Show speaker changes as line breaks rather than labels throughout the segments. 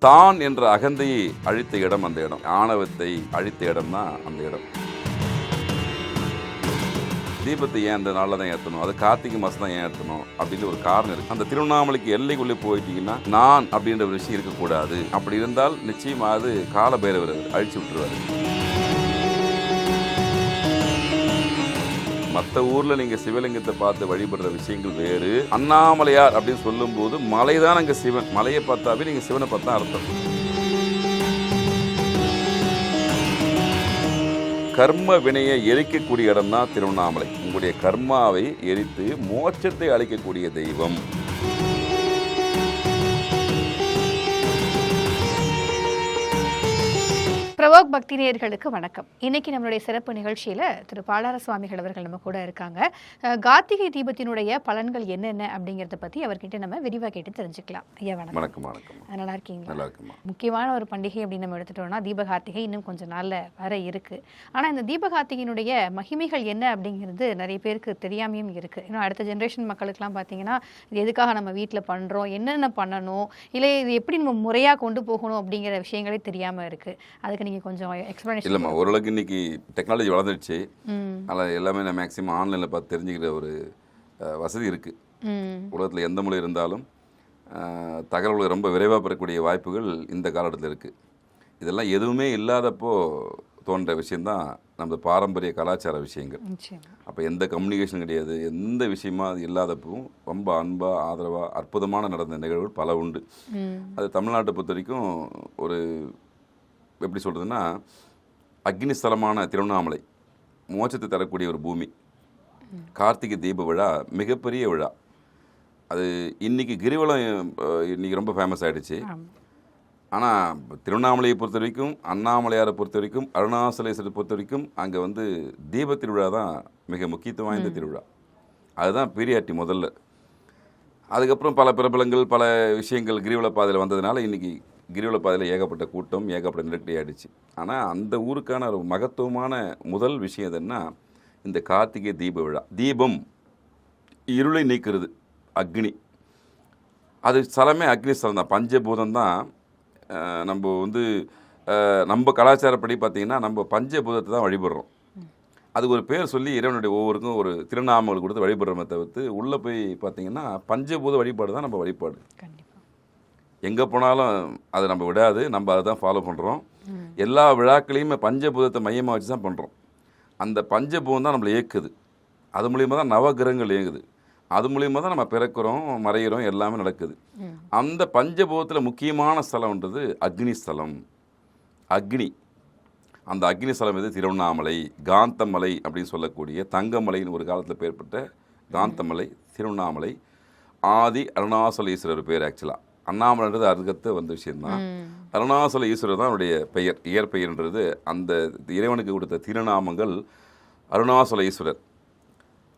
தான் என்ற அகந்தையை அழித்த இடம் அந்த இடம். ஆணவத்தை அழித்த இடம் தான் அந்த இடம். தீபத்தை ஏன் அந்த நாளில் தான் ஏற்றணும், அது கார்த்திகை மாதம் தான் ஏன் ஏற்றணும் அப்படின்னு ஒரு காரணம் இருக்குது. அந்த திருவண்ணாமலைக்கு எல்லைக்குள்ளே போயிட்டீங்கன்னா நான் அப்படின்ற ஒரு விஷயம் இருக்கக்கூடாது. அப்படி இருந்தால் நிச்சயமாக அது கால பைரவர் அழிச்சு விட்டுருவாரு. மற்ற ஊரில் நீங்கள் சிவலிங்கத்தை பார்த்து வழிபடுற விஷயங்கள் வேறு. அண்ணாமலையார் அப்படின்னு சொல்லும்போது மலை தான் அங்கே சிவன். மலையை பார்த்தாவே நீங்கள் சிவனை பார்த்தா அர்த்தம். கர்ம வினையை எரிக்கக்கூடிய இடம் தான் திருவண்ணாமலை. உங்களுடைய கர்மாவை எரித்து மோட்சத்தை அளிக்கக்கூடிய தெய்வம்.
பிரவோக் பக்தி நேயர்களுக்கு வணக்கம். இன்னைக்கு நம்மளுடைய சிறப்பு நிகழ்ச்சியில திரு பாலார சுவாமிகள் அவர்கள் நம்ம கூட இருக்காங்க. கார்த்திகை தீபத்தினுடைய பலன்கள் என்னென்ன அப்படிங்கறத பத்தி அவர்கிட்ட நம்ம விரிவா கேட்டு தெரிஞ்சுக்கலாம். ஐயா வணக்கம்.
வணக்கம். வணக்கம்.
நல்லா இருக்கீங்களா?
நல்லா இருக்குமா.
முக்கியமான ஒரு பண்டிகை அப்படின்னு நம்ம எடுத்துட்டோம்னா தீபகார்த்திகை இன்னும் கொஞ்சம் நாள்ல வர இருக்கு. ஆனா இந்த தீபகார்த்திகையினுடைய மகிமைகள் என்ன அப்படிங்கிறது நிறைய பேருக்கு தெரியாமையும் இருக்கு. இன்னும் அடுத்த ஜென்ரேஷன் மக்களுக்குலாம் பார்த்தீங்கன்னா இது எதுக்காக நம்ம வீட்டில் பண்றோம், என்னென்ன பண்ணணும், இல்லை இது எப்படி நம்ம முறையா கொண்டு போகணும் அப்படிங்கிற விஷயங்களே தெரியாம இருக்கு. அதுக்கு நீங்க கொஞ்சம் எக்ஸ்பிளனேஷன்.
இல்லைம்மா, ஓரளவுக்கு இன்னைக்கு டெக்னாலஜி வளர்ந்துடுச்சு. அதில் எல்லாமே நான் மேக்ஸிமம் ஆன்லைனில் பார்த்து தெரிஞ்சுக்கிற ஒரு வசதி இருக்குது. உலகத்தில் எந்த மொழி இருந்தாலும் தகவல்களை ரொம்ப விரைவாக பெறக்கூடிய வாய்ப்புகள் இந்த காலகட்டத்தில் இருக்குது. இதெல்லாம் எதுவுமே இல்லாதப்போ தோன்ற விஷயந்தான் நம்ம பாரம்பரிய கலாச்சார விஷயங்கள். அப்போ எந்த கம்யூனிகேஷன் கிடையாது, எந்த விஷயமா அது இல்லாதப்பவும் ரொம்ப அன்பாக ஆதரவாக அற்புதமான நடந்த நிகழ்வுகள் பல உண்டு. அது தமிழ்நாட்டை பொறுத்த வரைக்கும் ஒரு எப்படி சொல்கிறதுன்னா, அக்னி ஸ்தலமான திருவண்ணாமலை மோட்சத்தை தரக்கூடிய ஒரு பூமி. கார்த்திகை தீப விழா மிகப்பெரிய விழா. அது இன்றைக்கி கிரிவலம் இன்றைக்கி ரொம்ப ஃபேமஸ் ஆகிடுச்சு. ஆனால் திருவண்ணாமலையை பொறுத்த வரைக்கும், அண்ணாமலையாரை பொறுத்த வரைக்கும், அருணாசலேஸ்வரரை பொறுத்த வரைக்கும் அங்கே தீப திருவிழா தான் மிக முக்கியத்துவம் வாய்ந்த திருவிழா. அதுதான் பெரியாட்டி முதல்ல. அதுக்கப்புறம் பல பிரபலங்கள் பல விஷயங்கள் கிரிவல பாதையில் வந்ததுனால இன்றைக்கி கிரிவல பாதையில் ஏகப்பட்ட கூட்டம், ஏகப்பட்ட நெருக்கடி ஆகிடுச்சு. ஆனால் அந்த ஊருக்கான ஒரு மகத்துவமான முதல் விஷயம் எதுன்னா இந்த கார்த்திகை தீப விழா. தீபம் இருளை நீக்கிறது, அக்னி. அது ஸ்தலமே அக்னி ஸ்தலம் தான், பஞ்சபூதம் தான். நம்ம நம்ம கலாச்சாரப்படி பார்த்திங்கன்னா நம்ம பஞ்சபூதத்தை தான் வழிபடுறோம். அதுக்கு ஒரு பேர் சொல்லி இறைவனுடைய ஒவ்வொருக்கும் ஒரு திருநாமங்கள் கொடுத்து வழிபடுறோமே தவிர்த்து உள்ளே போய் பார்த்திங்கன்னா பஞ்சபூத வழிபாடு தான் நம்ம வழிபாடு. எங்கே போனாலும் அதை நம்ம விடாது, நம்ம அதை தான் ஃபாலோ பண்ணுறோம். எல்லா விழாக்களையுமே பஞ்சபூதத்தை மையமாக வச்சு தான் பண்ணுறோம். அந்த பஞ்சபூதம் தான் நம்மளை இயக்குது. அது மூலியமாக தான் நவகிரகங்கள் இயங்குது. அது மூலியமாக தான் நம்ம பிறக்கிறோம், மறைகிறோம், எல்லாமே நடக்குது. அந்த பஞ்சபூதத்தில் முக்கியமான ஸ்தலம்ன்றது அக்னி ஸ்தலம். அக்னி, அந்த அக்னி ஸ்தலம் திருவண்ணாமலை. காந்தமலை அப்படின்னு சொல்லக்கூடிய தங்கமலைன்னு ஒரு காலத்தில் பெயர்பட்ட காந்தமலை திருவண்ணாமலை. ஆதி அருணாசலேஸ்வரர் பேர். ஆக்சுவலாக அண்ணாமலைன்றது அதுக்கத்து வந்த விஷயம்தான். அருணாசல ஈஸ்வரர் தான் அவருடைய பெயர், இயற்பெயர்ன்றது. அந்த இறைவனுக்கு கொடுத்த திருநாமங்கள் அருணாசல ஈஸ்வரர்.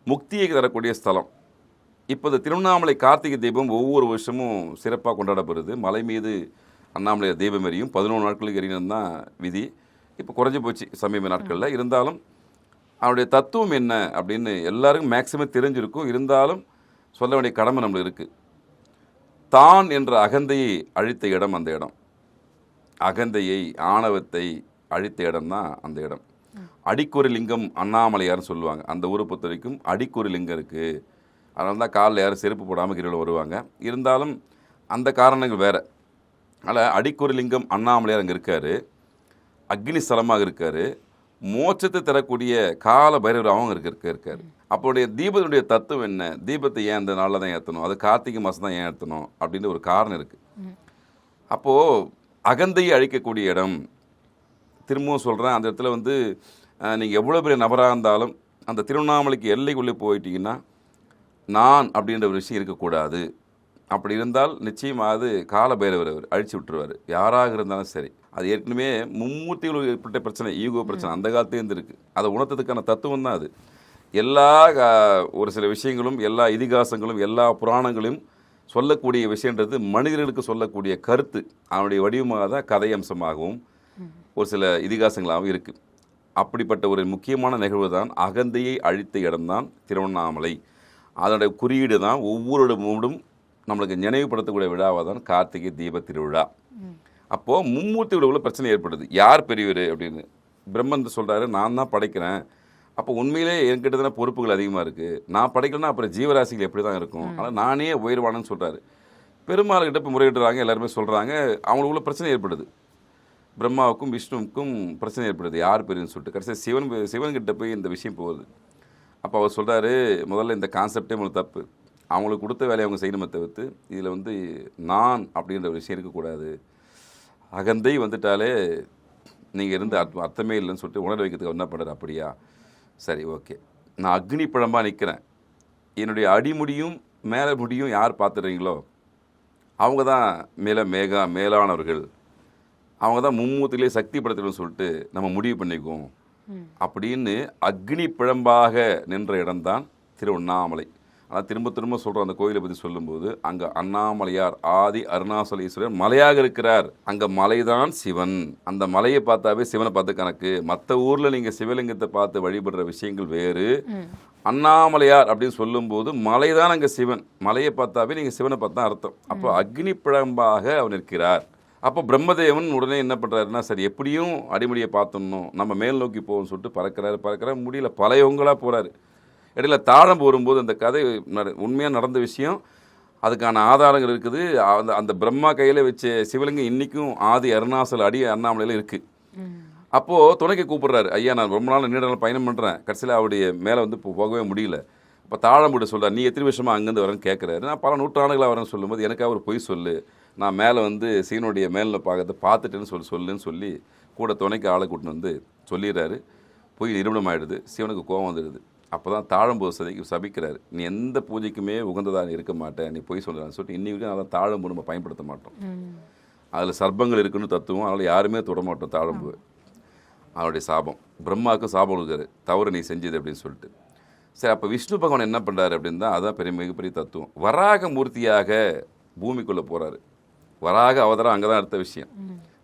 முக்தியை தரக்கூடிய ஸ்தலம். இப்போ இந்த திருவண்ணாமலை கார்த்திகை தீபம் ஒவ்வொரு வருஷமும் சிறப்பாக கொண்டாடப்படுது. மலை மீது அண்ணாமலை தீபம் எரியும். 11 நாட்களுக்கு எரியணும் தான் விதி. இப்போ குறைஞ்சி போச்சு சமீப நாட்களில். இருந்தாலும் அவருடைய தத்துவம் என்ன அப்படின்னு எல்லாருக்கும் மேக்சிமம் தெரிஞ்சிருக்கும். இருந்தாலும் சொல்ல வேண்டிய கடமை நம்மளுக்கு இருக்குது. தான் என்ற அகந்தையை அழித்த இடம் அந்த இடம். அகந்தையை, ஆணவத்தை அழித்த இடம் தான் அந்த இடம். அடிக்கொரு லிங்கம் அண்ணாமலையார்னு சொல்லுவாங்க. அந்த ஊரை பொறுத்த வரைக்கும் அடிக்கொரு லிங்கம் இருக்குது. அதனால தான் காலில் யாரும் செருப்பு போடாமல் கிரிவலம் வருவாங்க. இருந்தாலும் அந்த காரணங்கள் வேறு. அதனால் அடிக்கொரு லிங்கம் அண்ணாமலையார் அங்கே இருக்கார். அக்னி ஸ்தலமாக இருக்கார். மோட்சத்தை தரக்கூடிய கால பைரவர் அவங்க இருக்கார். அப்போடைய தீபத்தினுடைய தத்துவம் என்ன, தீபத்தை ஏன் அந்த நாளில் தான் ஏற்றணும், அது கார்த்திகை மாதம் தான் ஏன் ஏற்றணும் அப்படின்ற ஒரு காரணம் இருக்குது. அப்போது அகந்தையை அழிக்கக்கூடிய இடம். திரும்பவும் சொல்கிறேன், அந்த இடத்துல நீங்கள் எவ்வளோ பெரிய நபராக இருந்தாலும் அந்த திருவண்ணாமலைக்கு எல்லைக்குள்ளே போயிட்டீங்கன்னா நான் அப்படின்ற ஒரு விஷயம் இருக்கக்கூடாது. அப்படி இருந்தால் நிச்சயமாக அது கால பைரவர் அழிச்சு விட்டுருவார், யாராக இருந்தாலும் சரி. அது ஏற்கனவே மும்மூர்த்திகளுக்கு ஏற்பட்ட பிரச்சனை, ஈகோ பிரச்சனை அந்த காலத்துலேருந்து இருக்குது. அதை உணர்த்ததுக்கான தத்துவம் தான் அது. எல்லா ஒரு சில விஷயங்களும், எல்லா இதிகாசங்களும், எல்லா புராணங்களும் சொல்லக்கூடிய விஷயன்றது மனிதர்களுக்கு சொல்லக்கூடிய கருத்து. அவனுடைய வடிவமாக தான் கதை அம்சமாகவும் ஒரு சில இதிகாசங்களாகவும் இருக்குது. அப்படிப்பட்ட ஒரு முக்கியமான நிகழ்வு தான் அகந்தையை அழித்த இடம்தான் திருவண்ணாமலை. அதனுடைய குறியீடு தான் ஒவ்வொரு இடமும் நம்மளுக்கு நினைவுபடுத்தக்கூடிய விழாவாக தான் கார்த்திகை தீப திருவிழா. அப்போது மும்மூர்த்தியோட உள்ள பிரச்சனை ஏற்படுது. யார் பெரியவர் அப்படின்னு. பிரம்மன் சொல்கிறாரு, நான் தான் படைக்கிறேன். அப்போ உண்மையிலே என்கிட்ட தானே பொறுப்புகள் அதிகமாக இருக்குது. நான் படைக்கலன்னா அப்புறம் ஜீவராசிகள் எப்படி தான் இருக்கும். ஆனால் நானே உயர்வானன்னு சொல்கிறாரு. பெருமாள்கிட்ட இப்போ முறையிடுறாங்க, எல்லாருமே சொல்கிறாங்க. அவங்களுக்குள்ள பிரச்சனை ஏற்படுது. பிரம்மாவுக்கும் விஷ்ணுவுக்கும் பிரச்சனை ஏற்படுது, யார் பெரியன்னு சொல்லிட்டு. கடைசியாக சிவன்கிட்ட போய் இந்த விஷயம் போகுது. அப்போ அவர் சொல்கிறாரு, முதல்ல இந்த கான்செப்டே உங்களுக்கு தப்பு. அவங்களுக்கு கொடுத்த வேலையை அவங்க செய்யணுமே தவிர்த்து இதில் வந்து நான் அப்படின்ற விஷயம் இருக்கக்கூடாது. அகந்தை வந்துட்டாலே நீங்கள் இருந்த அர்த்தமே இல்லைன்னு சொல்லிட்டு உணர வைக்கிறதுக்கு என்ன பண்ணுறாரு. அப்படியா, சரி, ஓகே, நான் அக்னி பழமாக நிற்கிறேன். என்னுடைய அடிமுடியும் மேலே முடியும் யார் பார்த்துடுறீங்களோ அவங்க தான் மேலானவர்கள். அவங்க தான் மும்மூர்த்திலே சக்தி படுத்தணும்னு சொல்லிட்டு நம்ம முடிவு பண்ணிக்குவோம் அப்படின்னு அக்னி பிழம்பாக நின்ற இடம்தான் திருவண்ணாமலை. ஆனால் திரும்ப திரும்ப சொல்கிறோம் அந்த கோயிலை பற்றி சொல்லும்போது, அங்கே அண்ணாமலையார் ஆதி அருணாசலேஸ்வரர் மலையாக இருக்கிறார். அங்கே மலைதான் சிவன். அந்த மலையை பார்த்தாவே சிவனை பார்த்து கணக்கு. மற்ற ஊரில் நீங்கள் சிவலிங்கத்தை பார்த்து வழிபடுற விஷயங்கள் வேறு. அண்ணாமலையார் அப்படின்னு சொல்லும்போது மலைதான் அங்கே சிவன். மலையை பார்த்தாவே நீங்கள் சிவனை பார்த்தா அர்த்தம். அப்போ அக்னி பிழம்பாக அவர் நிற்கிறார். அப்போ பிரம்மதேவன் உடனே என்ன பண்ணுறாருன்னா, சரி எப்படியும் அடிமுடியை பார்த்தோம்னோ நம்ம மேல் நோக்கி போவோம்னு சொல்லிட்டு பறக்கிறாரு. முடியல, பல யுகங்களாக போகிறாரு. இடையில தாழம் போகும்போது அந்த கதை உண்மையாக நடந்த விஷயம், அதுக்கான ஆதாரங்கள் இருக்குது. அந்த பிரம்மா கையில் வச்ச சிவலிங்கம் இன்றைக்கும் ஆதி அருணாசல் அண்ணாமலையில் இருக்குது. அப்போது துணைக்கு கூப்பிட்றாரு, ஐயா நான் ரொம்ப நாள் நீண்ட நாள் பயணம் பண்ணுறேன், கடைசியில் அவருடைய மேலே வந்து போகவே முடியல. இப்போ தாழம்பூட சொல்கிறார், நீ எத்தனை வருஷமாக அங்கேருந்து வரேன்னு கேட்குறாரு. நான் பல நூற்றாண்டுகளாக வரேன்னு சொல்லும்போது எனக்காக ஒரு பொய் சொல்லு, நான் மேலே வந்து சீனுடைய மேலில் பார்த்துட்டேன்னு சொல்லுன்னு சொல்லி கூட துணைக்கு ஆளை கூட்டின்னு வந்து சொல்லிடுறாரு. போய் நிறுவனம் ஆகிடுது. சிவனுக்கு கோபம் வந்துடுது. அப்போ தான் தாழம்பூ சபிக்கிறாரு, நீ எந்த பூஜைக்குமே உகந்ததாக இருக்க மாட்டேன், நீ பொய் சொல்லலான்னு சொல்லிட்டு இன்னி வரைக்கும் அதான் தாழம்பூ நம்ம பயன்படுத்த மாட்டோம். அதில் சர்ப்பங்கள் இருக்குன்னு தத்துவம், அதனால் யாருமே தொட மாட்டோம் தாழம்பூ. அவருடைய சாபம், பிரம்மாவுக்கு சாபம் இருக்காரு, தவறு நீ செஞ்சது அப்படின்னு சொல்லிட்டு. சரி, அப்போ விஷ்ணு பகவான் என்ன பண்ணுறாரு அப்படின்னு தான், அதான் மிகப்பெரிய தத்துவம். வராக மூர்த்தியாக பூமிக்குள்ளே போகிறாரு. வராக அவதாரம் அங்கே தான் அடுத்த விஷயம்.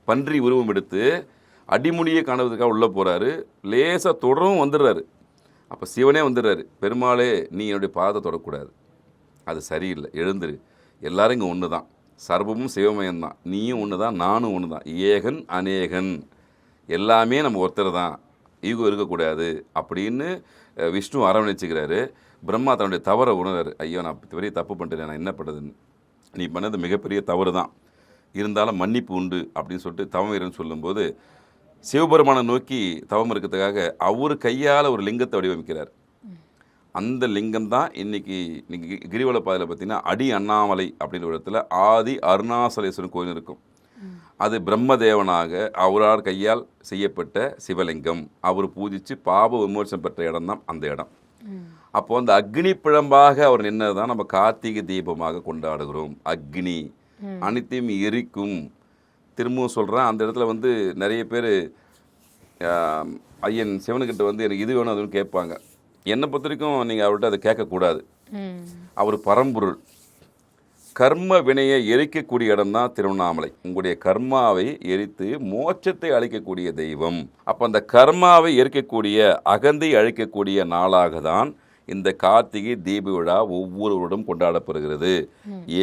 பன்றி உருவம் எடுத்து அடிமுடியை காணுவதற்காக உள்ளே போகிறாரு. லேசாக தொடரும் வந்துடுறாரு. அப்போ சிவனே வந்துடுறாரு, பெருமாளே நீ என்னுடைய பாதத்தை தொடக்கூடாது, அது சரியில்லை, எழுந்துரு, எல்லாரும் இங்கே ஒன்று தான், சர்வமும் சிவமயம்தான், நீயும் ஒன்று தான், நானும் ஒன்று தான், ஏகன் அநேகன், எல்லாமே நம்ம ஒருத்தர் தான், ஈகோ இருக்கக்கூடாது அப்படின்னு விஷ்ணு அரவணைச்சிக்கிறாரு. பிரம்மா தன்னுடைய தவறை உணர்றாரு, ஐயோ நான் பெரிய தப்பு பண்ணிட்டேன், நான் என்ன பண்ணுறதுன்னு, நீ பண்ணது மிகப்பெரிய தவறு தான், இருந்தாலும் மன்னிப்பு உண்டு அப்படின்னு சொல்லிட்டு தவம் இருன்னு சொல்லும்போது சிவபெருமானை நோக்கி தவம் இருக்கிறதுக்காக அவர் கையால் ஒரு லிங்கத்தை வடிவமைக்கிறார். அந்த லிங்கம் தான் இன்னைக்கு கிரிவல பாதையில் பார்த்தீங்கன்னா அடி அண்ணாமலை அப்படின்ற இடத்துல ஆதி அருணாசலேஸ்வரன் கோயில் இருக்கும். அது பிரம்மதேவனாக அவரால் கையால் செய்யப்பட்ட சிவலிங்கம். அவர் பூஜித்து பாப விமோசனம் பெற்ற இடம் தான் அந்த இடம். அப்போது அந்த அக்னி பிழம்பாக அவர் நின்னது தான் நம்ம கார்த்திகை தீபமாக கொண்டாடுகிறோம். அக்னி அனைத்தையும் எரிக்கும். திரும்பவும் சொல்கிறேன், அந்த இடத்துல வந்து நிறைய பேர் ஐயன் சிவனுக்கிட்ட வந்து எனக்கு இது வேணும் அதுன்னு கேட்பாங்க. என்னை பொறுத்த வரைக்கும் நீங்கள் அவர்கிட்ட அதை கேட்கக்கூடாது. அவர் பரம்பொருள். கர்ம வினையை எரிக்கக்கூடிய இடம் தான் திருவண்ணாமலை. உங்களுடைய கர்மாவை எரித்து மோட்சத்தை அளிக்கக்கூடிய தெய்வம். அப்போ அந்த கர்மாவை எரிக்கக்கூடிய அகந்தை அழிக்கக்கூடிய நாளாக தான் இந்த கார்த்திகை தீப விழா ஒவ்வொருவரும் கொண்டாடப்படுகிறது.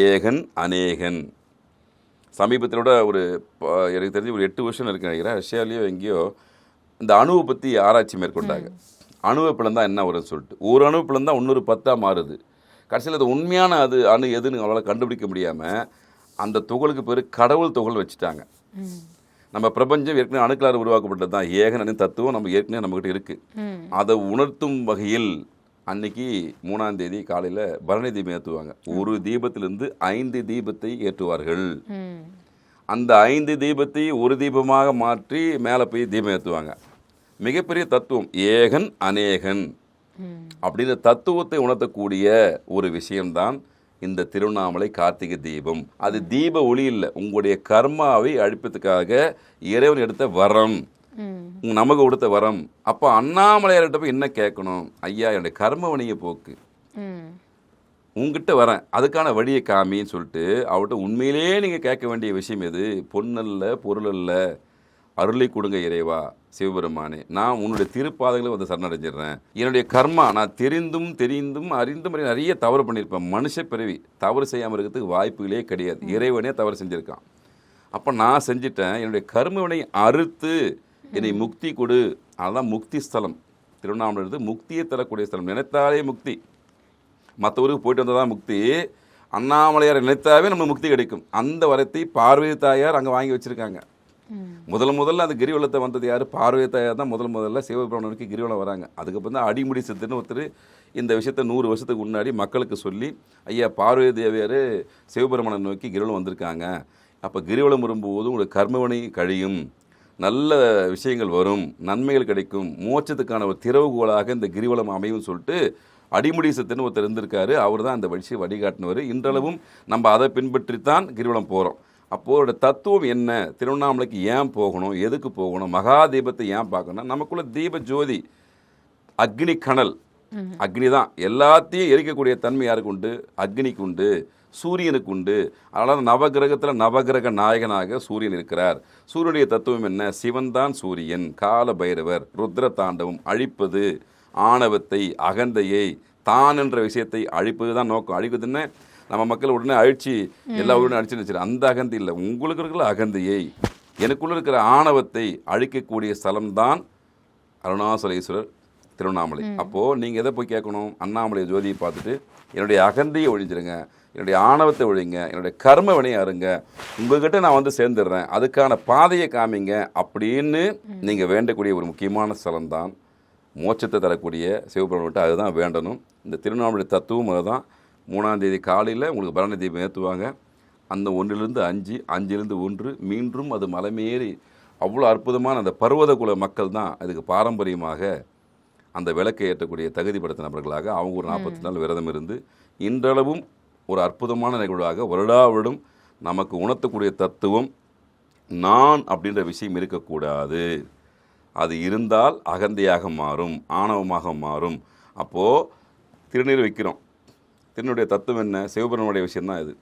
ஏகன் அநேகன். சமீபத்திலோட எனக்கு தெரிஞ்சு ஒரு 8 வருஷம் இருக்கு நினைக்கிறேன், ரஷ்யாலேயோ எங்கேயோ இந்த அணுவை பற்றி ஆராய்ச்சி மேற்கொண்டாங்க. அணுவை பிளந்தா என்ன வரும்னு சொல்லிட்டு, ஒரு அணு பிளந்தா இன்னொரு 10 மாறுது. கடைசியில் அது உண்மையான அணு எதுன்னு அவளால் கண்டுபிடிக்க முடியாமல் அந்த துகளுக்கு பேர் கடவுள் துகள் வச்சுட்டாங்க. நம்ம பிரபஞ்சம் ஏற்கனவே அணுக்களால் உருவாக்கப்பட்டது தான். ஏகன் தத்துவம் நம்ம ஏற்கனவே நம்மகிட்ட இருக்குது. அதை உணர்த்தும் வகையில் அன்னைக்கு 3ஆம் தேதி காலையில் பரணி தீபம் ஏற்றுவாங்க. ஒரு தீபத்திலிருந்து 5 தீபத்தை ஏற்றுவார்கள். அந்த 5 தீபத்தை ஒரு தீபமாக மாற்றி மேலே போய் தீபம் ஏற்றுவாங்க. மிகப்பெரிய தத்துவம் ஏகன் அநேகன் அப்படின்ற தத்துவத்தை உணர்த்தக்கூடிய ஒரு விஷயம்தான் இந்த திருவண்ணாமலை கார்த்திகை தீபம். அது தீப ஒளி இல்லை, உங்களுடைய கர்மாவை அழிப்பதற்காக இறைவன் எடுத்த வரம், நமக்கு கொடுத்த வரம். அப்போ அண்ணாமலையார்கிட்ட போய் என்ன கேட்கணும், ஐயா என்னுடைய கர்ம வணிக போக்கு உங்ககிட்ட வரேன், அதுக்கான வழியை காமின்னு சொல்லிட்டு அவர்கிட்ட உண்மையிலேயே நீங்கள் கேட்க வேண்டிய விஷயம் எது, பொன்னல்ல பொருள் அல்ல, அருளை கொடுங்க இறைவா சிவபெருமானே, நான் உன்னுடைய திருப்பாதைகளை வந்து சரணடைஞ்சிடுறேன். என்னுடைய கர்மா நான் தெரிந்தும் அறிந்தும் நிறைய தவறு பண்ணியிருப்பேன். மனுஷ பிறவி தவறு செய்யாமல் இருக்கிறதுக்கு வாய்ப்புகளே கிடையாது. இறைவனே தவறு செஞ்சுருக்கான். அப்போ நான் செஞ்சிட்டேன், என்னுடைய கர்மவினை அறுத்து என்னை முக்தி கொடு. அதுதான் முக்தி ஸ்தலம். திருவண்ணாமலை முக்தியை தரக்கூடிய ஸ்தலம். நினைத்தாலே முக்தி. மற்ற ஊருக்கு போயிட்டு வந்தால் தான் முக்தி. அண்ணாமலையார் நினைத்தாவே நம்ம முக்தி கிடைக்கும். அந்த வரத்தை பார்வதி தாயார் அங்கே வாங்கி வச்சுருக்காங்க. முதல்ல அந்த கிரிவலத்தை வந்தது யார்? பார்வதி தாயார் தான் முதல்ல சிவபிரமணனுக்கு கிரிவலம் வராங்க. அதுக்கப்புறம் தான் அடிமுடி சித்துன்னு ஒருத்தர் இந்த விஷயத்தை 100 வருஷத்துக்கு முன்னாடி மக்களுக்கு சொல்லி, ஐயா பார்வதி தேவியார் சிவபிரமணன் நோக்கி கிரிவலம் வந்திருக்காங்க, அப்போ கிரிவலம் வரும்போது உங்களுக்கு கர்மவினை கழியும், நல்ல விஷயங்கள் வரும், நன்மைகள் கிடைக்கும், மோட்சத்துக்கான ஒரு திறவுகோலாக இந்த கிரிவலம் அமையும் சொல்லிட்டு அடிமுடி சித்துன்னு ஒருத்தர் இருந்திருக்காரு. அவர் தான் அந்த வழியை வழிகாட்டினவர். இன்றளவும் நம்ம அதை பின்பற்றித்தான் கிரிவலம் போகிறோம். அப்போது தத்துவம் என்ன? திருவண்ணாமலைக்கு ஏன் போகணும், எதுக்கு போகணும், மகா தீபத்தை ஏன் பார்க்கணும்? நமக்குள்ள தீப ஜோதி அக்னி கணல், அக்னி தான் எல்லாத்தையும் எரிக்கக்கூடிய தன்மை யாருக்கு உண்டு? அக்னிக்கு உண்டு, சூரியனுக்கு உண்டு. அதனால் நவகிரகத்தில் நவகிரக நாயகனாக சூரியன் இருக்கிறார். சூரியனுடைய தத்துவம் என்ன? சிவன் தான் சூரியன். கால பைரவர், ருத்ர தாண்டவம், அழிப்பது, ஆணவத்தை, அகந்தையை, தான் என்ற விஷயத்தை அழிப்பது தான் நோக்கம். அழிப்பதுன்னு நம்ம மக்கள் உடனே அழிச்சு எல்லா உடனே அழிச்சுன்னு வச்சு, அந்த அகந்தை இல்லை. உங்களுக்கு இருக்கிற அகந்தையை, எனக்குள்ள இருக்கிற ஆணவத்தை அழிக்கக்கூடிய ஸ்தலம்தான் அருணாசலேஸ்வரர் திருவண்ணாமலை. அப்போது நீங்கள் எதை போய் கேட்கணும்? அண்ணாமலை ஜோதியை பார்த்துட்டு என்னுடைய அகந்தையை ஒழிஞ்சிருங்க, என்னுடைய ஆணவத்தை ஒழிங்க, என்னுடைய கர்ம வினையை அருங்க, உங்ககிட்ட நான் வந்து சேர்ந்துடுறேன், அதுக்கான பாதையை காமிங்க அப்படின்னு நீங்கள் வேண்டக்கூடிய ஒரு முக்கியமான ஸ்தலம்தான் மோட்சத்தை தரக்கூடிய சிவபெருமான்கிட்ட. அதுதான் வேண்டணும். இந்த திருவண்ணாமலை தத்துவம் அதுதான். 3ஆம் தேதி காலையில் உங்களுக்கு பரணி தீபம் ஏற்றுவாங்க. அந்த 1லிருந்து 5, 5லிருந்து 1 மீண்டும் அது மலைமேறி அவ்வளோ அற்புதமான அந்த பர்வத குல மக்கள் தான் அதுக்கு பாரம்பரியமாக அந்த விளக்கை ஏற்றக்கூடிய தகுதிப்படுத்த நபர்களாக அவங்க ஒரு 40 நாள் விரதம் இருந்து இன்றளவும் ஒரு அற்புதமான நிகழ்வாக வருடாவிடம் நமக்கு உணர்த்தக்கூடிய தத்துவம் நான் அப்படின்ற விஷயம் இருக்கக்கூடாது. அது இருந்தால் அகந்தையாக மாறும், ஆணவமாக மாறும். அப்போது திருநீர் வைக்கிறோம். திருநீருடைய தத்துவம் என்ன? சிவபெருமானுடைய விஷயம்தான் இது.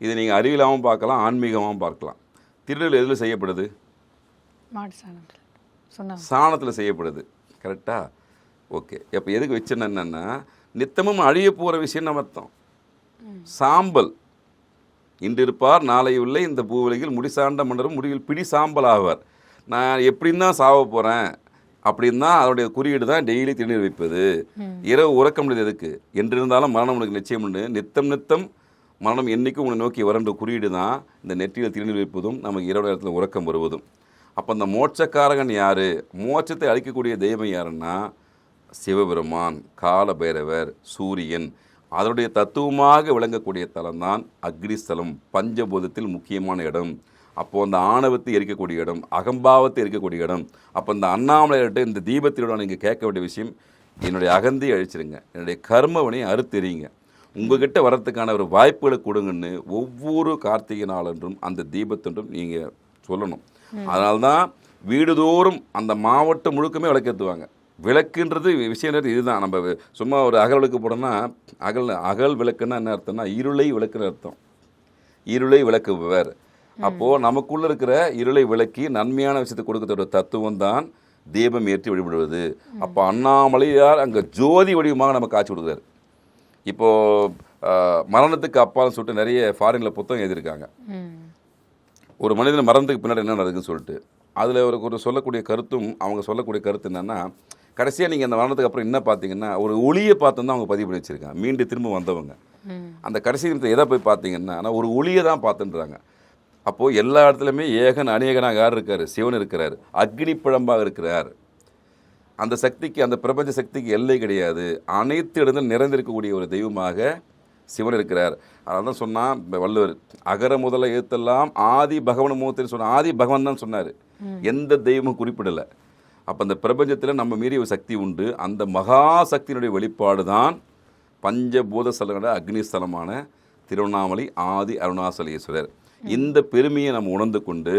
இது நீங்கள் அறிவியலாகவும் பார்க்கலாம், ஆன்மீகமாகவும் பார்க்கலாம். திருநீர் எதில் செய்யப்படுது? சாணத்தில் செய்யப்படுது. கரெக்டாக? ஓகே. இப்போ எதுக்கு வச்சுன்னு என்னென்னா, நித்தமும் அழிய போகிற விஷயம் நம்ம அர்த்தம். சாம்பல் இன்று இருப்பார் நாளை உள்ள இந்த பூவுலகில் முடிசாண்ட மன்னரும் முடிவில் பிடி சாம்பல் ஆவார். நான் எப்படின்னு தான் சாவ போகிறேன் அப்படின்னு தான் அதனுடைய குறியீடு தான் டெய்லி திருநீர் வைப்பது. இரவு உறக்க முடியாது. எதுக்கு? என்றிருந்தாலும் மரணம் உனக்கு நிச்சயம் உண்டு, நித்தம் மரணம் என்றைக்கும் உன்னை நோக்கி வரன்ற குறியீடு தான் இந்த நெற்றியில் திருநீர் வைப்பதும் நமக்கு இரவு நேரத்தில் உறக்கம் வருவதும். அப்போ அந்த மோட்சக்காரகன் யார்? மோட்சத்தை அளிக்கக்கூடிய தெய்வம் யாருன்னா சிவபெருமான், கால பைரவர், சூரியன். அதனுடைய தத்துவமாக விளங்கக்கூடிய தலம்தான் அக்னிஸ்தலம், பஞ்சபூதத்தில் முக்கியமான இடம். அப்போது அந்த ஆணவத்தை எரிக்கக்கூடிய இடம், அகம்பாவத்தை எரிக்கக்கூடிய இடம். அப்போ இந்த அண்ணாமலையிட்ட இந்த தீபத்திலோட நீங்கள் கேட்க வேண்டிய விஷயம், என்னுடைய அகந்தையை அழிச்சிருங்க, என்னுடைய கர்மவனை அறுத்தெறிங்க, உங்ககிட்ட வர்றதுக்கான ஒரு வாய்ப்புகளை கொடுங்கன்னு ஒவ்வொரு கார்த்திகை நாளன்றும் அந்த தீபத்தொன்றும் நீங்கள் சொல்லணும். அதனால்தான் வீடுதோறும் அந்த மாவட்டம் முழுக்கமே விளக்கேற்றுவாங்க. விளக்குன்றது விஷயன்றது இதுதான். நம்ம சும்மா ஒரு அகல் விளக்கு போடோம்னா அகல் விளக்குன்னா என்ன அர்த்தம்னா இருளை விளக்குன்னு அர்த்தம். இருளை விளக்குபவர். அப்போது நமக்குள்ளே இருக்கிற இருளை விளக்கி நன்மையான விஷயத்தை கொடுக்கக்கூடிய தத்துவம் தான் தீபம் ஏற்றி வழிபடுவது. அப்போ அண்ணாமலையார் அங்கே ஜோதி வடிவமாக நமக்கு காட்சி கொடுக்குறாரு. இப்போது மரணத்துக்கு அப்பான்னு சொல்லிட்டு நிறைய ஃபாரினில் புத்தகம் எழுதியிருக்காங்க. ஒரு மனிதன் மரணத்துக்கு பின்னாடி என்ன நடக்குதுன்னு சொல்லிட்டு அதில் ஒரு சொல்லக்கூடிய கருத்தும் அவங்க சொல்லக்கூடிய கருத்து என்னென்னா, கடைசியாக நீங்கள் அந்த மரணத்துக்கு அப்புறம் என்ன பார்த்தீங்கன்னா ஒரு ஒளியை பார்த்துன்னு தான் அவங்க பதிவு பண்ணி வச்சுருக்காங்க. மீண்டும் திரும்ப வந்தவங்க அந்த கடைசி நிமிஷத்தை எதை போய் பார்த்தீங்கன்னா ஒரு ஒளியை தான் பார்த்துன்றாங்க. அப்போது எல்லா இடத்துலையுமே ஏகன் அநேகனாக யார் இருக்கார்? சிவன் இருக்கிறார். அக்னி பிழம்பாக இருக்கிறார். அந்த சக்திக்கு, அந்த பிரபஞ்ச சக்திக்கு எல்லை கிடையாது. அனைத்து இடத்திலும் நிறைந்திருக்கக்கூடிய ஒரு தெய்வமாக சிவன் இருக்கிறார். அதனால தான் சொன்னால் வள்ளுவர் அகர முதல எழுத்தெல்லாம் ஆதி பகவன் மூர்த்தின்னு சொன்ன ஆதி பகவான் தான் சொன்னார். எந்த தெய்வமும் குறிப்பிடலை. அப்போ அந்த பிரபஞ்சத்தில் நம்ம மீறிய ஒரு சக்தி உண்டு. அந்த மகா சக்தியினுடைய வெளிப்பாடு தான் பஞ்சபூத ஸ்தலங்களோட அக்னிஸ்தலமான திருவண்ணாமலை ஆதி அருணாசலேஸ்வரர். இந்த பெருமையை நம்ம உணர்ந்து கொண்டு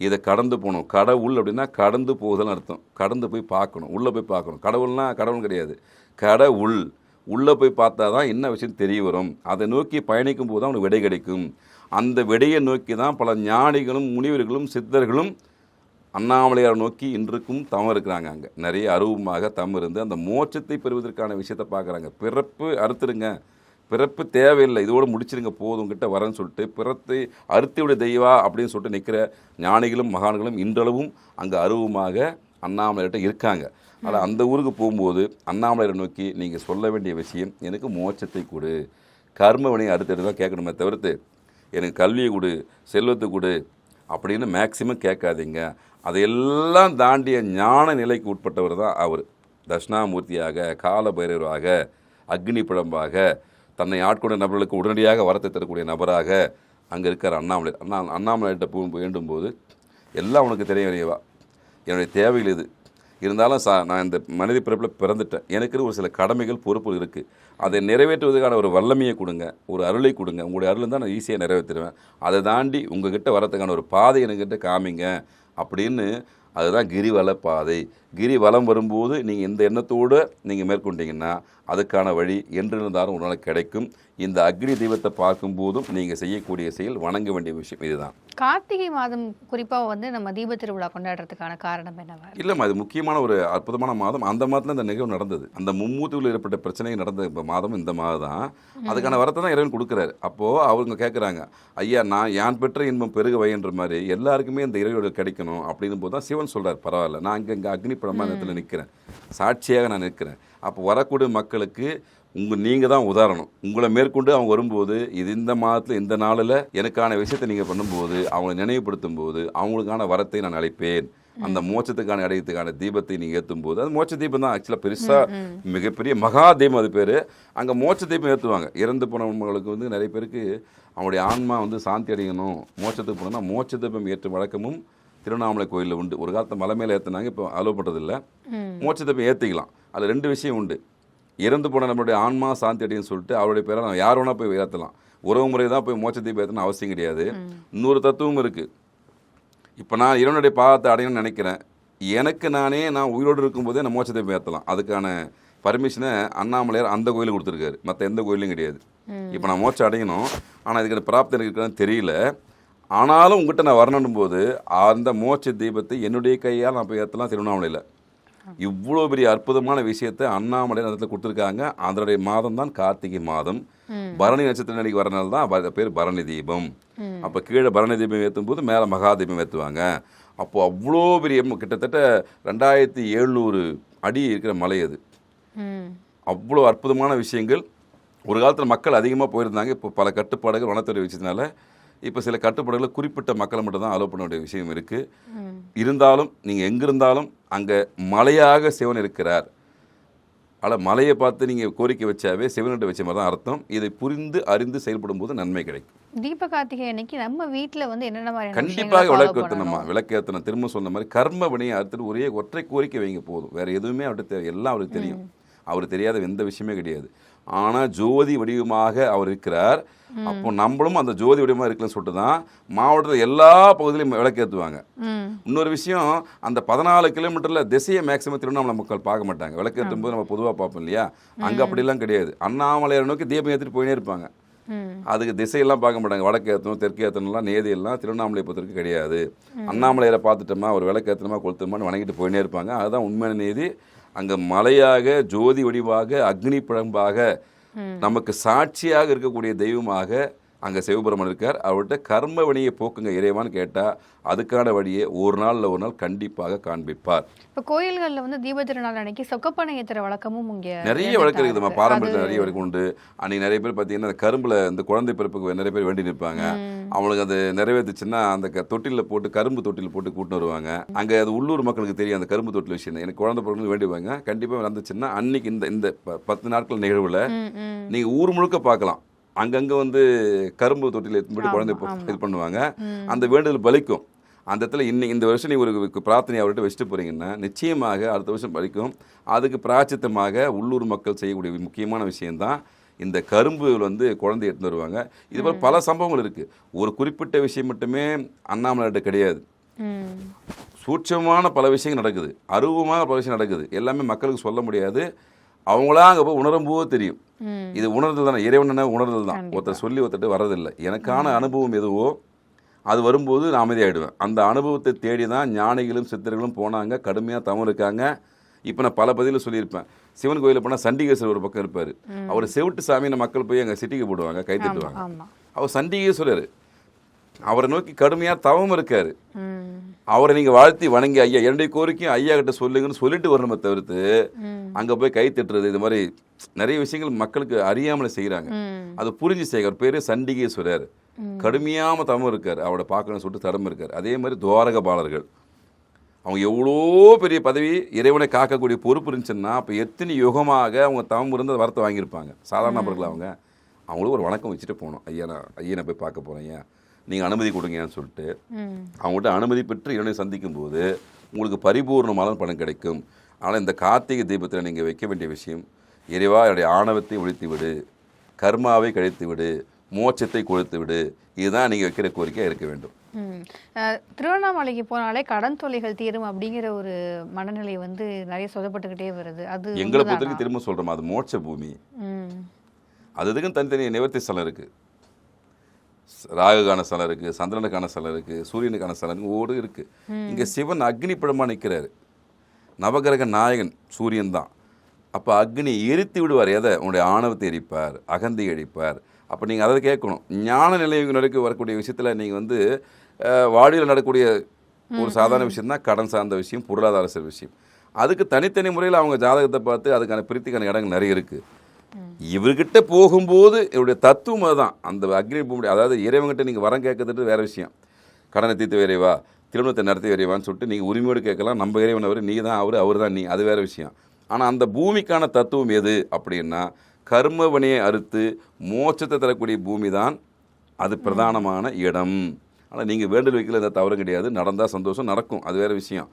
இதை கடந்து போகணும். கடவுள் அப்படின்னா கடந்து போகுதல்னு அர்த்தம். கடந்து போய் பார்க்கணும், உள்ளே போய் பார்க்கணும். கடவுள்னா கடவுள் கிடையாது, கடவுள். உள்ளே போய் பார்த்தா தான் என்ன விஷயம் தெரிய வரும். அதை நோக்கி பயணிக்கும் போது தான் அவனுக்கு விடை கிடைக்கும். அந்த விடையை நோக்கி தான் பல ஞானிகளும் முனிவர்களும் சித்தர்களும் அண்ணாமலையாரை நோக்கி இன்றைக்கும் தவம் இருக்கிறாங்க. அங்கே நிறைய அருவமாக தம் இருந்து அந்த மோட்சத்தை பெறுவதற்கான விஷயத்தை பார்க்குறாங்க. பிறப்பு அறுத்துருங்க, பிறப்பு தேவையில்லை, இதோடு முடிச்சிருங்க போதும் கிட்ட வரேன்னு சொல்லிட்டு பிறத்தை அறுத்திவிட தெய்வா அப்படின்னு சொல்லிட்டு நிற்கிற ஞானிகளும் மகான்களும் இன்றளவும் அங்கே அருவமாக அண்ணாமலையிட்ட இருக்காங்க. ஆனால் அந்த ஊருக்கு போகும்போது அண்ணாமலையை நோக்கி நீங்கள் சொல்ல வேண்டிய விஷயம், எனக்கு மோட்சத்தை கொடு, கர்ம வினையை அறுத்துட்டு தான் கேட்கணுமே தவிர்த்து எனக்கு கல்வியை கொடு, செல்வத்தை கொடு அப்படின்னு மேக்சிமம் கேட்காதீங்க. அதையெல்லாம் தாண்டிய ஞான நிலைக்கு உட்பட்டவர் தான் அவர். தட்சிணாமூர்த்தியாக, கால பைரவராக, அக்னி பிழம்பாக, தன்னை ஆட்கொண்ட நபர்களுக்கு உடனடியாக வரத்தை தரக்கூடிய நபராக அங்கே இருக்கார் அண்ணாமலை. அண்ணாமலைகிட்ட வேண்டும்போது எல்லாம் உனக்கு தெரியும் அறியவா, என்னுடைய தேவைகள் இது இருந்தாலும் நான் இந்த மனித பிறப்பில் பிறந்துட்டேன், எனக்குன்னு ஒரு சில கடமைகள் பொறுப்புகள் இருக்குது, அதை நிறைவேற்றுவதற்கான ஒரு வல்லமையை கொடுங்க, ஒரு அருளை கொடுங்க, உங்களுடைய அருள் தான் நான் ஈஸியாக நிறைவேற்றுவேன், அதை தாண்டி உங்ககிட்ட வரத்துக்கான ஒரு பாதை என்கிட்ட காமிங்க அப்படின்னு. அதுதான் கிரிவல பாதை. கிரிவலம் வரும்போது நீங்கள் இந்த எண்ணத்தோடு நீங்கள் மேற்கொண்டீங்கன்னா அதுக்கான வழி என்றிருந்தாலும் ஒரு நாள் கிடைக்கும். இந்த அக்னி தெய்வத்தை பார்க்கும்போதும் நீங்கள் செய்யக்கூடிய செயல் வணங்க வேண்டிய விஷயம் இதுதான்.
கார்த்திகை மாதம் குறிப்பாக வந்து நம்ம தீப திருவிழா கொண்டாடுறதுக்கான காரணம் என்னவா?
இல்லைம்மா, அது முக்கியமான ஒரு அற்புதமான மாதம். அந்த மாதத்தில் இந்த நிகழ்வு நடந்தது. அந்த மும்மூர்த்திகளில் ஏற்பட்ட பிரச்சனை நடந்த மாதம் இந்த மாதம் தான். அதுக்கான வரத்தை தான் இறைவன் கொடுக்குறாரு. அப்போது அவங்க கேட்குறாங்க, ஐயா நான் யான் பெற்ற இன்பம் பெருக வைன்ற மாதிரி எல்லாருக்குமே இந்த இறைவனோட கிடைக்கணும் அப்படின்னு போது தான் சிவன் சொல்கிறார், பரவாயில்ல நான் இங்கே அக்னி படமாக இடத்துல நிற்கிறேன், சாட்சியாக நான் நிற்கிறேன். அப்போ வரக்கூடிய மக்களுக்கு நீங்கள் தான் உதாரணம். உங்களை மேற்கொண்டு அவங்க வரும்போது இது இந்த மாதத்தில் இந்த நாளில் எனக்கான விஷயத்தை நீங்கள் பண்ணும்போது அவங்களை நினைவுபடுத்தும் போது அவங்களுக்கான வரத்தை நான் அழைப்பேன். அந்த மோட்சத்துக்கான அடையத்துக்கான தீபத்தை நீங்கள் ஏற்றும் போது அது மோட்ச தீபம் தான். ஆக்சுவலாக பெருசாக மிகப்பெரிய மகா தீபம் அது பேர். அங்கே மோட்ச தீபம் ஏற்றுவாங்க. இறந்து போனவங்களுக்கு வந்து நிறைய பேருக்கு அவங்களுடைய ஆன்மா வந்து சாந்தி அடையணும், மோட்சத்துக்கு போனோம்னா மோட்ச தீபம் ஏற்றும் வழக்கமும் திருவண்ணாமலை கோயிலில் உண்டு. ஒரு காலத்தில் மலை மேலே ஏற்றினாங்க, இப்போ அலோவ் பண்ணுறதில்லை. மோட்ச தீபம் ஏற்றிக்கலாம். அதில் 2 விஷயம் உண்டு. இறந்து போன நம்மளுடைய ஆன்மா சாந்தி அடைன்னு சொல்லிட்டு அவருடைய பேரை நம்ம யார் வேணால் போய் ஏற்றலாம். உறவு முறை தான் போய் மோட்ச தீபம் ஏற்றணும் அவசியம் கிடையாது. இன்னொரு தத்துவம் இருக்குது. இப்போ நான் இறைவனுடைய பாதத்தை அடையணும்னு நினைக்கிறேன், எனக்கு நான் உயிரோடு இருக்கும்போதே நான் மோட்ச தீபம் ஏற்றலாம். அதுக்கான பர்மிஷனை அண்ணாமலையார் அந்த கோயிலுக்கு கொடுத்துருக்காரு, மற்ற எந்த கோயிலும் கிடையாது. இப்போ நான் மோட்சம் அடையணும், ஆனால் இதுக்கு பிராப்தி எனக்கு இருக்குன்னு தெரியல, ஆனாலும் உங்கள்கிட்ட நான் வரணும் போது அந்த மோட்ச தீபத்தை என்னுடைய கையால் நான் போய் ஏற்றலாம் திருவண்ணாமலையில். இவ்வளோ பெரிய அற்புதமான விஷயத்தை அண்ணாமலை நேரத்தில் கொடுத்துருக்காங்க. அதனுடைய மாதம் தான் கார்த்திகை மாதம். பரணி நட்சத்திர அன்னைக்கு வரனால தான் பேர் பரணி தீபம். அப்போ கீழே பரணி தீபம் ஏற்றும் போது மேலே மகா தீபம் ஏற்றுவாங்க. அப்போது அவ்வளோ பெரிய கிட்டத்தட்ட 2700 அடி இருக்கிற மலை அது. அவ்வளோ அற்புதமான விஷயங்கள். ஒரு காலத்தில் மக்கள் அதிகமாக போயிருந்தாங்க. இப்போ பல கட்டுப்பாடுகள் வனத்துறை வச்சதுனால இப்போ சில கட்டுப்பாடுகளை குறிப்பிட்ட மக்களை மட்டும் தான் அலோவ் பண்ண வேண்டிய விஷயம் இருக்குது. இருந்தாலும் நீங்கள் எங்கே இருந்தாலும் அங்கே மலையாக சிவன் இருக்கிறார். ஆனால் மலையை பார்த்து நீங்கள் கோரிக்கை வச்சாவே சிவன்கிட்ட வச்ச மாதிரி தான் அர்த்தம். இதை புரிந்து அறிந்து செயல்படும் போது நன்மை கிடைக்கும்.
தீப கார்த்திகை அன்னைக்கு நம்ம வீட்டில் வந்து என்னென்ன மாதிரி
கண்டிப்பாக விளக்கேற்றணும். திரும்ப சொன்ன மாதிரி கர்ம வினையை அறுத்துட்டு ஒற்றை கோரிக்கை வைங்க போதும். வேறு எதுவுமே அவர்கிட்ட எல்லாம் அவருக்கு தெரியும். அவர் தெரியாத எந்த விஷயமே கிடையாது. ஆனால் ஜோதி வடிவமாக அவர் இருக்கிறார். அப்போ நம்மளும் அந்த ஜோதி வடிவமாக இருக்குன்னு சொல்லிட்டு தான் மாவட்டத்தில் எல்லா பகுதியிலையும் விளக்கேற்றுவாங்க. இன்னொரு விஷயம், அந்த 14 கிலோமீட்டரில் திசையை மேக்சிமம் திருவண்ணாமலை மக்கள் பார்க்க மாட்டாங்க. விளக்கேற்றும் போது நம்ம பொதுவாக பார்ப்போம் இல்லையா, அங்கே அப்படிலாம் கிடையாது. அண்ணாமலையாரை நோக்கி தீபம் ஏற்றிட்டு போயினே இருப்பாங்க. அதுக்கு திசையெல்லாம் பார்க்க மாட்டாங்க. வடக்கு ஏற்றணும் தெற்கு ஏற்றணும்லாம் நேதியெல்லாம் திருவண்ணாமலை பொறுத்தவரைக்கும் கிடையாது. அண்ணாமலையாரை பார்த்துட்டோமா ஒரு விளக்கு ஏற்றணுமா கொளுத்தணுமான்னு வணங்கிட்டு போயினே இருப்பாங்க. அதுதான் உண்மையான நேதி. அங்கே மலையாக ஜோதி வடிவாக அக்னி பிழம்பாக நமக்கு சாட்சியாக இருக்கக்கூடிய தெய்வமாக அங்கே சிவபெருமன் இருக்கார். அவர்கிட்ட கர்ம வினையை போக்குங்க இறைவான்னு கேட்டால் அதுக்கான வழியை ஒரு நாள் கண்டிப்பாக காண்பிப்பார்.
இப்போ கோயில்களில் வந்து தீப திருநாள் அன்னைக்கு சொக்கப்பனை ஏற்றுற வழக்கமும் இங்கே
நிறைய வழக்கம் இருக்குதுமா. பாரம்பரியத்தில் நிறைய வழக்கம் உண்டு. அன்றைக்கி நிறைய பேர் பார்த்தீங்கன்னா அந்த கரும்பில் இந்த குழந்தை பிறப்புக்கு நிறைய பேர் வேண்டி நிற்பாங்க. அவங்களுக்கு அது நிறைவேற்றுச்சுன்னா அந்த தொட்டிலில் போட்டு கரும்பு தொட்டில் போட்டு கூட்டின்னு வருவாங்க. அங்கே அது உள்ளூர் மக்களுக்கு தெரியும் அந்த கரும்பு தொட்டில் விஷயம். எனக்கு குழந்தை பிறகு வேண்டிவாங்க. கண்டிப்பாக வந்துச்சுன்னா அன்னைக்கு இந்த 10 நாட்கள் நிகழ்வில் நீங்கள் ஊர் முழுக்க பார்க்கலாம். அங்கங்கே வந்து கரும்பு தொட்டியில் எடுத்துட்டு குழந்தை இது பண்ணுவாங்க. அந்த வேண்டுதல் பலிக்கும். அந்த இடத்துல இந்த வருஷம் நீ ஒரு பிரார்த்தனை அவர்கிட்ட வச்சுட்டு போகிறீங்கன்னா நிச்சயமாக அடுத்த வருஷம் பலிக்கும். அதுக்கு பிராச்சித்தமாக உள்ளூர் மக்கள் செய்யக்கூடிய முக்கியமான விஷயந்தான் இந்த கரும்பு வந்து குழந்தை எடுத்துன்னு வருவாங்க. இது போல் பல சம்பவங்கள் இருக்குது. ஒரு குறிப்பிட்ட விஷயம் மட்டுமே அண்ணாமலைகிட்ட கிடையாது. சூட்சமான பல விஷயங்கள் நடக்குது, அருவமான பல விஷயம் நடக்குது. எல்லாமே மக்களுக்கு சொல்ல முடியாது. அவங்களா அங்கே போய் உணரும்போது தெரியும். இது உணர்தல் தானே, இறைவன உணர்தல் தான். ஒருத்தர் சொல்லி ஒருத்தர் வர்றதில்லை. எனக்கான அனுபவம் எதுவோ அது வரும்போது நான் அமைதியாகிடுவேன். அந்த அனுபவத்தை தேடி தான் ஞானிகளும் சித்தர்களும் போனாங்க. கடுமையாக தவம் இருக்காங்க. இப்போ நான் பல பதிவில் சொல்லியிருப்பேன், சிவன் கோயிலில் போனால் சண்டிகேஸ்வரர் ஒரு பக்கம் இருப்பார். அவர் செவிட்டு சாமின்னு மக்கள் போய் அங்கே சிட்டிக்கு போடுவாங்க, கை தட்டுவாங்க. அவர் சண்டிகேஸ்வரர், அவரை நோக்கி கடுமையாக தவம் இருக்காரு. அவரை நீங்கள் வாழ்த்தி வணங்கி ஐயா என்னுடைய கோரிக்கையும் ஐயா கிட்ட சொல்லுங்கன்னு சொல்லிட்டு வரணுமே தவிர்த்து அங்கே போய் கை தட்டுறது, இது மாதிரி நிறைய விஷயங்கள் மக்களுக்கு அறியாமல் செய்கிறாங்க. அது புரிஞ்சு செய்ய. அவர் பேர் சண்டிகேஸ்வரர், கடுமையான தவம் இருக்கார், அவரை பார்க்கணும்னு சொல்லிட்டு தடம் இருக்கார். அதே மாதிரி துவாரகபாலர்கள், அவங்க எவ்வளோ பெரிய பதவி, இறைவனை காக்கக்கூடிய பொறுப்பு இருந்துச்சுன்னா அப்போ எத்தனை யுகமாக அவங்க தவம் இருந்து வரத்தை வாங்கியிருப்பாங்க. சாதாரண நபர்கள் அவங்களுக்கு ஒரு வணக்கம் வச்சுட்டு போகணும். ஐயா நான் போய் பார்க்க போகிறேன், ஐயா நீங்கள் அனுமதி கொடுங்கன்னு சொல்லிட்டு அவங்கள்ட்ட அனுமதி பெற்று இறைவனை சந்திக்கும் போது உங்களுக்கு பரிபூர்ணமான பலன் கிடைக்கும். ஆனால் இந்த கார்த்திகை தீபத்தில் நீங்கள் வைக்க வேண்டிய விஷயம், இறைவா என்னுடைய ஆணவத்தை ஒழித்து விடு, கர்மாவை கழித்து விடு, மோட்சத்தை கொடுத்து விடு, இதுதான் நீங்கள் வைக்கிற கோரிக்கையாக இருக்க வேண்டும்.
திருவண்ணாமலைக்கு போனாலே கடன் தொல்லைகள் தீரும் அப்படிங்கிற ஒரு மனநிலை நிறைய சொல்லப்பட்டுக்கிட்டே வருது. அது
எங்களை பொறுத்தவரைக்கும் திரும்ப சொல்கிறோம், அது மோட்ச பூமி. அது இதுக்குன்னு தனித்தனி நிவர்த்தி ஸ்தலம் இருக்குது. ராகுகான ஸ்தலம் இருக்குது, சந்திரனுக்கான ஸ்தலம் இருக்குது, சூரியனுக்கான ஸ்தலம் ஓடு இருக்குது. இங்கே சிவன் அக்னி படமாக நிற்கிறாரு. நவகிரக நாயகன் சூரியன் தான். அப்போ அக்னி எரித்து விடுவார். எதை? உன்னுடைய ஆணவத்தை எரிப்பார், அகந்தை எரிப்பார். அப்போ நீங்கள் அதை கேட்கணும். ஞான நிலையினருக்கு வரக்கூடிய விஷயத்தில் நீங்கள் வாழ்வில் நடக்கக்கூடிய ஒரு சாதாரண விஷயம் தான் கடன் சார்ந்த விஷயம், பொருளாதார சார்ந்த விஷயம். அதுக்கு தனித்தனி முறையில் அவங்க ஜாதகத்தை பார்த்து அதுக்கான பிரித்திக்கான இடங்கள் நிறைய இருக்குது. இவர்கிட்ட போகும்போது இவருடைய தத்துவம் அதுதான். அந்த அக்னி பூமி, அதாவது இறைவன்கிட்ட நீங்கள் வரம் கேட்கறது வேறு விஷயம். கடனை தீர்த்து வேறைவா, திருமணத்தை நடத்தி வேறைவான்னு சொல்லிட்டு நீங்கள் உரிமையோடு கேட்கலாம். நம்ம இறைவன் அவர், நீ தான் அவர் தான் நீ, அது வேறு விஷயம். ஆனால் அந்த பூமிக்கான தத்துவம் எது அப்படின்னா, கர்மவனையை அறுத்து மோட்சத்தை தரக்கூடிய பூமி தான் அது பிரதானமான இடம். ஆனால் நீங்கள் வேண்டல் வைக்கல, அந்த தவறு கிடையாது. நடந்தால் சந்தோஷம், நடக்கும், அது வேறு விஷயம்.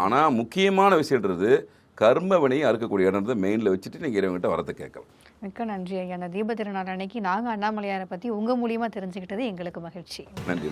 ஆனால் முக்கியமான விஷயன்றது கர்மவனையை அறுக்கக்கூடிய இடம்ன்றதை மெயினில் வச்சுட்டு நீங்கள் இறைவன்கிட்ட வரத்தை கேட்கலாம்.
மிக்க நன்றி ஐயா. அந்த தீப திருநாள் அன்னைக்கு நாங்கள் அண்ணாமலையாரை பற்றி உங்கள் மூலியமாக தெரிஞ்சுக்கிட்டது எங்களுக்கு மகிழ்ச்சி.
நன்றி.